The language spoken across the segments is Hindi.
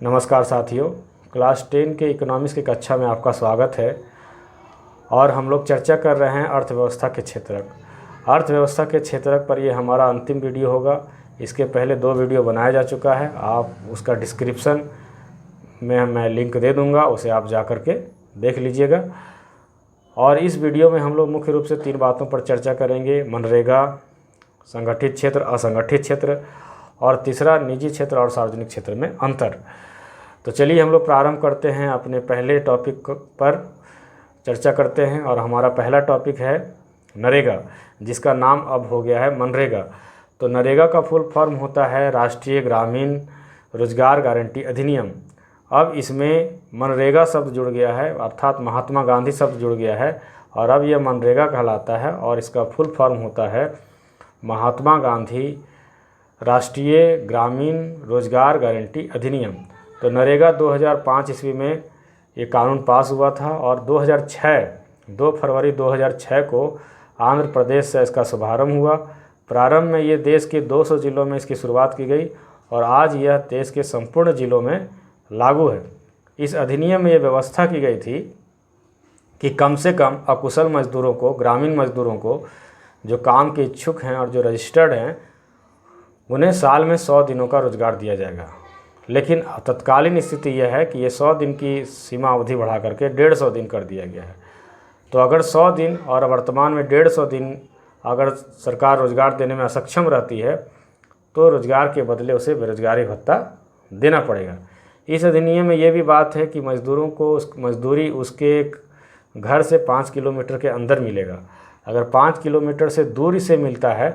नमस्कार साथियों, क्लास 10 के इकोनॉमिक्स की कक्षा में आपका स्वागत है। और हम लोग चर्चा कर रहे हैं अर्थव्यवस्था के क्षेत्रक। अर्थव्यवस्था के क्षेत्रक पर ये हमारा अंतिम वीडियो होगा। इसके पहले 2 वीडियो बनाया जा चुका है, आप उसका डिस्क्रिप्शन में मैं लिंक दे दूंगा, उसे आप जा कर के देख लीजिएगा। और इस वीडियो में हम लोग मुख्य रूप से 3 बातों पर चर्चा करेंगे: मनरेगा, संगठित क्षेत्र, असंगठित क्षेत्र, और तीसरा निजी क्षेत्र और सार्वजनिक क्षेत्र में अंतर। तो चलिए हम लोग प्रारंभ करते हैं, अपने पहले टॉपिक पर चर्चा करते हैं। और हमारा पहला टॉपिक है नरेगा, जिसका नाम अब हो गया है मनरेगा। तो नरेगा का फुल फॉर्म होता है राष्ट्रीय ग्रामीण रोजगार गारंटी अधिनियम। अब इसमें मनरेगा शब्द जुड़ गया है, अर्थात महात्मा गांधी शब्द जुड़ गया है, और अब यह मनरेगा कहलाता है। और इसका फुल फॉर्म होता है महात्मा गांधी राष्ट्रीय ग्रामीण रोजगार गारंटी अधिनियम। तो नरेगा 2005 ईस्वी में ये कानून पास हुआ था, और 2 फरवरी 2006 को आंध्र प्रदेश से इसका शुभारंभ हुआ। प्रारंभ में ये देश के 200 जिलों में इसकी शुरुआत की गई, और आज यह देश के संपूर्ण जिलों में लागू है। इस अधिनियम में ये व्यवस्था की गई थी कि कम से कम अकुशल मजदूरों को, ग्रामीण मजदूरों को, जो काम के इच्छुक हैं और जो रजिस्टर्ड हैं, उन्हें साल में 100 दिनों का रोजगार दिया जाएगा। लेकिन तत्कालीन स्थिति यह है कि ये 100 दिन की सीमा अवधि बढ़ा करके 150 दिन कर दिया गया है। तो अगर 100 दिन और वर्तमान में 150 दिन अगर सरकार रोजगार देने में असक्षम रहती है, तो रोजगार के बदले उसे बेरोजगारी भत्ता देना पड़ेगा। इस अधिनियम में ये भी बात है कि मजदूरों को मजदूरी उसके घर से 5 किलोमीटर के अंदर मिलेगा। अगर 5 किलोमीटर से दूरी से मिलता है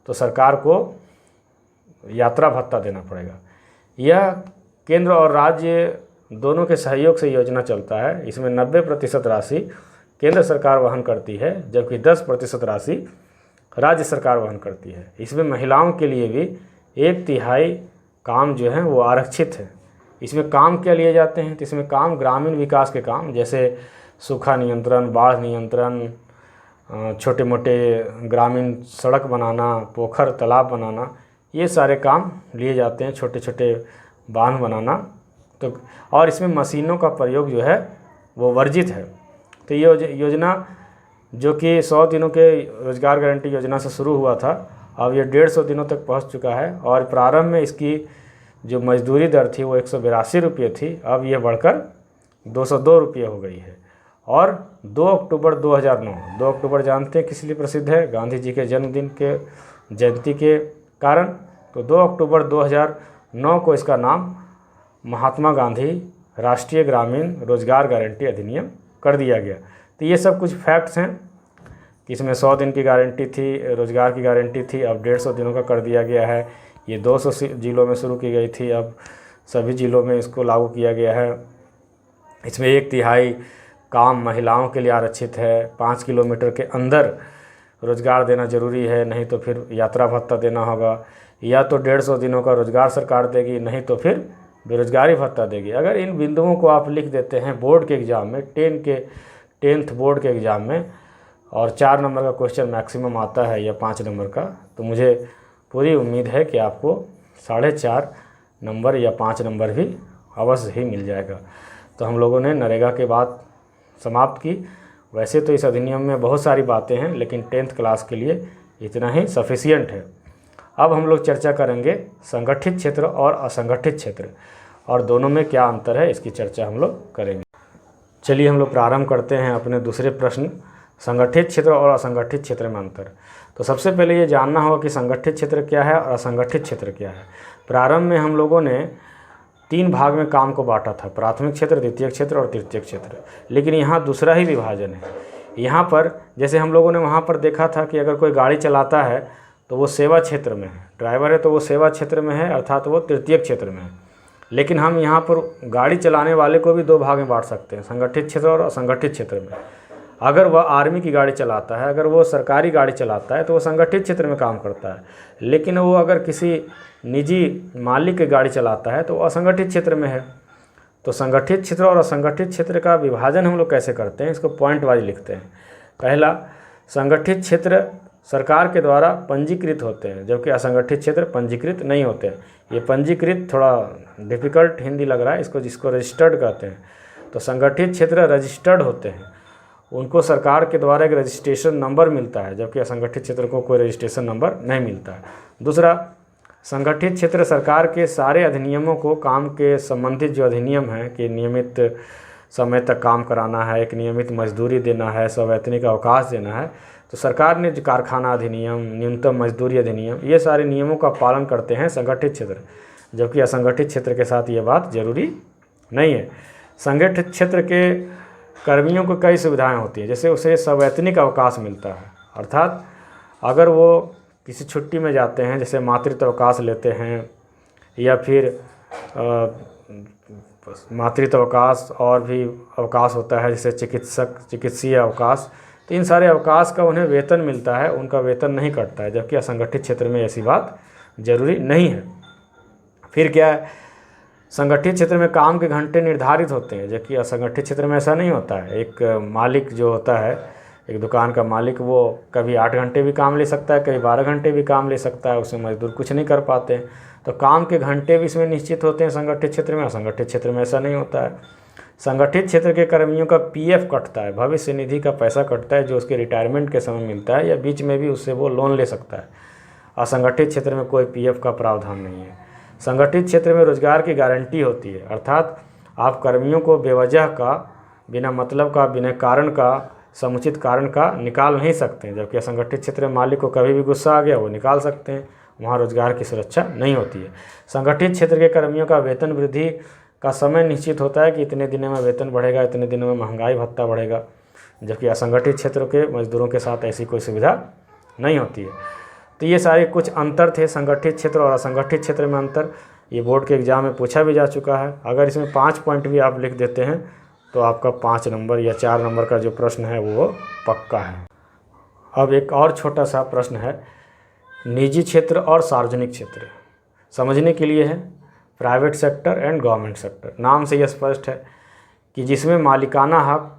तो सरकार को यात्रा भत्ता देना पड़ेगा। यह केंद्र और राज्य दोनों के सहयोग से योजना चलता है। इसमें 90% राशि केंद्र सरकार वहन करती है, जबकि 10% राशि राज्य सरकार वहन करती है। इसमें महिलाओं के लिए भी 1/3 काम जो है वो आरक्षित है। इसमें काम क्या लिए जाते हैं? तो इसमें काम ग्रामीण विकास के काम, जैसे सूखा नियंत्रण, बाढ़ नियंत्रण, छोटे मोटे ग्रामीण सड़क बनाना, पोखर तालाब बनाना, ये सारे काम लिए जाते हैं, छोटे छोटे बांध बनाना। तो और इसमें मशीनों का प्रयोग जो है वो वर्जित है। तो ये योजना जो कि 100 दिनों के रोजगार गारंटी योजना से शुरू हुआ था, अब ये 150 दिनों तक पहुंच चुका है। और प्रारंभ में इसकी जो मजदूरी दर थी वो 182 रुपये थी, अब ये बढ़कर 202 रुपये हो गई है। और 2 अक्टूबर 2009, 2 अक्टूबर जानते हैं किस लिए प्रसिद्ध है? गांधी जी के जन्मदिन के जयंती के कारण। तो 2 अक्टूबर 2009 को इसका नाम महात्मा गांधी राष्ट्रीय ग्रामीण रोजगार गारंटी अधिनियम कर दिया गया। तो ये सब कुछ फैक्ट्स हैं कि इसमें 100 दिन की गारंटी थी, रोजगार की गारंटी थी, अब 150 दिनों का कर दिया गया है। ये 200 जिलों में शुरू की गई थी, अब सभी जिलों में इसको लागू किया गया है। इसमें 1/3 काम महिलाओं के लिए आरक्षित है। 5 किलोमीटर के अंदर रोजगार देना जरूरी है, नहीं तो फिर यात्रा भत्ता देना होगा। या तो 150 दिनों का रोजगार सरकार देगी, नहीं तो फिर बेरोजगारी भत्ता देगी। अगर इन बिंदुओं को आप लिख देते हैं बोर्ड के एग्ज़ाम में, 10th बोर्ड के एग्ज़ाम में, और 4 नंबर का क्वेश्चन मैक्सिमम आता है या 5 नंबर का, तो मुझे पूरी उम्मीद है कि आपको 4.5 नंबर या 5 नंबर भी अवश्य ही मिल जाएगा। तो हम लोगों ने नरेगा के बात समाप्त की। वैसे तो इस अधिनियम में बहुत सारी बातें हैं, लेकिन 10th क्लास के लिए इतना ही सफिशियंट है। अब हम लोग चर्चा करेंगे संगठित क्षेत्र और असंगठित क्षेत्र, और दोनों में क्या अंतर है, इसकी चर्चा हम लोग करेंगे। चलिए हम लोग प्रारंभ करते हैं अपने दूसरे प्रश्न, संगठित क्षेत्र और असंगठित क्षेत्र में अंतर। तो सबसे पहले ये जानना होगा कि संगठित क्षेत्र क्या है और असंगठित क्षेत्र क्या है। प्रारंभ में हम लोगों ने 3 भाग में काम को बांटा था: प्राथमिक क्षेत्र, द्वितीय क्षेत्र और तृतीय क्षेत्र। लेकिन यहाँ दूसरा ही विभाजन है। यहाँ पर जैसे हम लोगों ने वहाँ पर देखा था कि अगर कोई गाड़ी चलाता है तो वो सेवा क्षेत्र में है, ड्राइवर है तो वो सेवा क्षेत्र में है, अर्थात वो तृतीय क्षेत्र में है। लेकिन हम यहाँ पर गाड़ी चलाने वाले को भी 2 भाग में बांट सकते हैं, संगठित क्षेत्र और असंगठित क्षेत्र में। अगर वह आर्मी की गाड़ी चलाता है, अगर वो सरकारी गाड़ी चलाता है, तो वो संगठित क्षेत्र में काम करता है। लेकिन वो अगर किसी निजी मालिक की गाड़ी चलाता है तो वो असंगठित क्षेत्र में है। तो संगठित क्षेत्र और असंगठित क्षेत्र का विभाजन हम लोग कैसे करते हैं, इसको पॉइंट वाइज लिखते हैं। पहला, संगठित क्षेत्र सरकार के द्वारा पंजीकृत होते हैं, जबकि असंगठित क्षेत्र पंजीकृत नहीं होते हैं। ये पंजीकृत थोड़ा डिफ़िकल्ट हिंदी लग रहा है, जिसको रजिस्टर्ड कहते हैं। तो संगठित क्षेत्र रजिस्टर्ड होते हैं, उनको सरकार के द्वारा एक रजिस्ट्रेशन नंबर मिलता है, जबकि असंगठित क्षेत्र को कोई रजिस्ट्रेशन नंबर नहीं मिलता है। दूसरा, संगठित क्षेत्र सरकार के सारे अधिनियमों को, काम के संबंधित जो अधिनियम हैं कि नियमित समय तक काम कराना है, एक नियमित मजदूरी देना है, सवैतनिक अवकाश देना है, तो सरकार ने जो कारखाना अधिनियम, न्यूनतम मजदूरी अधिनियम, ये सारे नियमों का पालन करते हैं संगठित क्षेत्र, जबकि असंगठित क्षेत्र के साथ ये बात जरूरी नहीं है। संगठित क्षेत्र के कर्मियों को कई सुविधाएं होती हैं, जैसे उसे सवैतनिक अवकाश मिलता है, अर्थात अगर वो किसी छुट्टी में जाते हैं, जैसे मातृत्व अवकाश लेते हैं या फिर मातृत्व अवकाश और भी अवकाश होता है, जैसे चिकित्सीय अवकाश, तो इन सारे अवकाश का उन्हें वेतन मिलता है, उनका वेतन नहीं कटता है, जबकि असंगठित क्षेत्र में ऐसी बात जरूरी नहीं है। फिर क्या है, संगठित क्षेत्र में काम के घंटे निर्धारित होते हैं, जबकि असंगठित क्षेत्र में ऐसा नहीं होता है। एक मालिक जो होता है, एक दुकान का मालिक, वो कभी 8 घंटे भी काम ले सकता है, कभी 12 घंटे भी काम ले सकता है, उसमें मजदूर कुछ नहीं कर पाते हैं। तो काम के घंटे भी इसमें निश्चित होते हैं संगठित क्षेत्र में, असंगठित क्षेत्र में ऐसा नहीं होता है। संगठित क्षेत्र के कर्मियों का पीएफ कटता है, भविष्य निधि का पैसा कटता है, जो उसके रिटायरमेंट के समय मिलता है, या बीच में भी उससे वो लोन ले सकता है। असंगठित क्षेत्र में कोई पीएफ का प्रावधान नहीं है। संगठित क्षेत्र में रोजगार की गारंटी होती है, अर्थात आप कर्मियों को बेवजह का, बिना मतलब का, बिना कारण का, समुचित कारण का निकाल नहीं सकते हैं, जबकि असंगठित क्षेत्र में मालिक को कभी भी गुस्सा आ गया वो निकाल सकते हैं, वहाँ रोजगार की सुरक्षा नहीं होती है। संगठित क्षेत्र के कर्मियों का वेतन वृद्धि का समय निश्चित होता है कि इतने दिनों में वेतन बढ़ेगा, इतने दिनों में महंगाई भत्ता बढ़ेगा, जबकि असंगठित क्षेत्रों के मजदूरों के साथ ऐसी कोई सुविधा नहीं होती है। तो ये सारे कुछ अंतर थे संगठित क्षेत्र और असंगठित क्षेत्र में अंतर। ये बोर्ड के एग्ज़ाम में पूछा भी जा चुका है। अगर इसमें 5 पॉइंट भी आप लिख देते हैं तो आपका 5 नंबर या 4 नंबर का जो प्रश्न है वो पक्का है। अब एक और छोटा सा प्रश्न है, निजी क्षेत्र और सार्वजनिक क्षेत्र समझने के लिए है। Private sector and government sector, नाम से यह स्पष्ट है कि जिसमें मालिकाना हक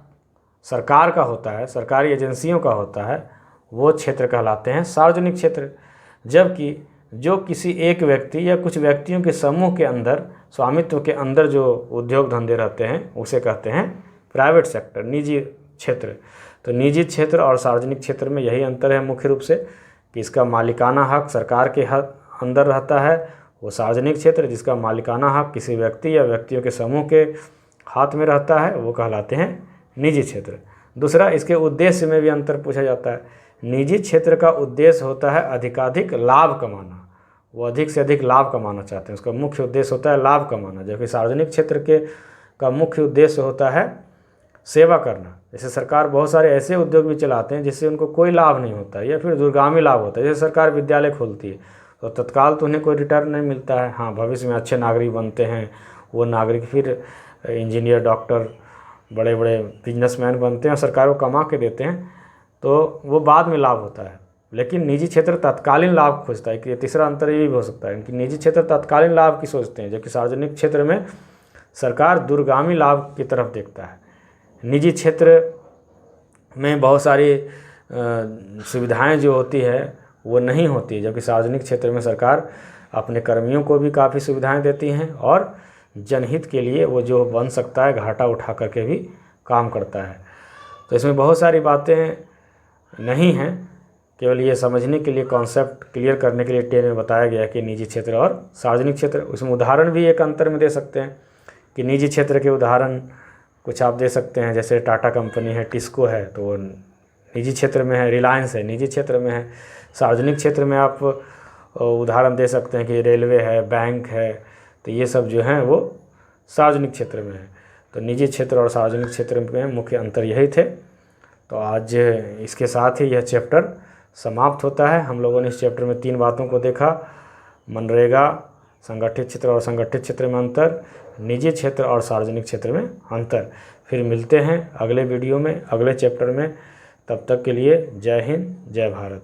सरकार का होता है, सरकारी एजेंसियों का होता है, वो क्षेत्र कहलाते हैं सार्वजनिक क्षेत्र। जबकि जो किसी एक व्यक्ति या कुछ व्यक्तियों के समूह के अंदर, स्वामित्व के अंदर जो उद्योग धंधे रहते हैं, उसे कहते हैं प्राइवेट सेक्टर, निजी क्षेत्र। तो निजी क्षेत्र और सार्वजनिक क्षेत्र में यही अंतर है मुख्य रूप से, कि इसका मालिकाना हक सरकार के अंदर रहता है, वो सार्वजनिक क्षेत्र जिसका मालिकाना हक किसी व्यक्ति या व्यक्तियों के समूह के हाथ में रहता है, वो कहलाते हैं निजी क्षेत्र। दूसरा, इसके उद्देश्य में भी अंतर पूछा जाता है। निजी क्षेत्र का उद्देश्य होता है अधिकाधिक लाभ कमाना, वो अधिक से अधिक लाभ कमाना चाहते हैं, उसका मुख्य उद्देश्य होता है लाभ कमाना। जबकि सार्वजनिक क्षेत्र का मुख्य उद्देश्य होता है सेवा करना। जैसे सरकार बहुत सारे ऐसे उद्योग भी चलाते हैं जिससे उनको कोई लाभ नहीं होता है या फिर दूरगामी लाभ होता है। जैसे सरकार विद्यालय खोलती है तो तत्काल तो उन्हें कोई रिटर्न नहीं मिलता है, हाँ भविष्य में अच्छे नागरिक बनते हैं वो नागरिक, फिर इंजीनियर, डॉक्टर, बड़े बड़े बिजनेसमैन बनते हैं, सरकार को कमा के देते हैं, तो वो बाद में लाभ होता है। लेकिन निजी क्षेत्र तत्कालीन लाभ खोजता है, कि तीसरा अंतर ये भी हो सकता है कि निजी क्षेत्र तत्कालीन लाभ की सोचते हैं, जबकि सार्वजनिक क्षेत्र में सरकार दूरगामी लाभ की तरफ देखता है। निजी क्षेत्र में बहुत सारी सुविधाएं जो होती है वो नहीं होती, जबकि सार्वजनिक क्षेत्र में सरकार अपने कर्मियों को भी काफ़ी सुविधाएं देती हैं और जनहित के लिए वो जो बन सकता है घाटा उठा करके भी काम करता है। तो इसमें बहुत सारी बातें नहीं हैं, केवल ये समझने के लिए, कॉन्सेप्ट क्लियर करने के लिए टेन में बताया गया कि निजी क्षेत्र और सार्वजनिक क्षेत्र। उसमें उदाहरण भी एक अंतर में दे सकते हैं कि निजी क्षेत्र के उदाहरण कुछ आप दे सकते हैं, जैसे टाटा कंपनी है, टिस्को है, तो वो निजी क्षेत्र में है, रिलायंस है, निजी क्षेत्र में है। सार्वजनिक क्षेत्र में आप उदाहरण दे सकते हैं कि रेलवे है, बैंक है, तो ये सब जो हैं वो सार्वजनिक क्षेत्र में है। तो निजी क्षेत्र और सार्वजनिक क्षेत्र में मुख्य अंतर यही थे। तो आज इसके साथ ही यह चैप्टर समाप्त होता है। हम लोगों ने इस चैप्टर में 3 बातों को देखा, मनरेगा, संगठित क्षेत्र और संगठित क्षेत्र में अंतर, निजी क्षेत्र और सार्वजनिक क्षेत्र में अंतर। फिर मिलते हैं अगले वीडियो में, अगले चैप्टर में। तब तक के लिए जय हिंद, जय भारत।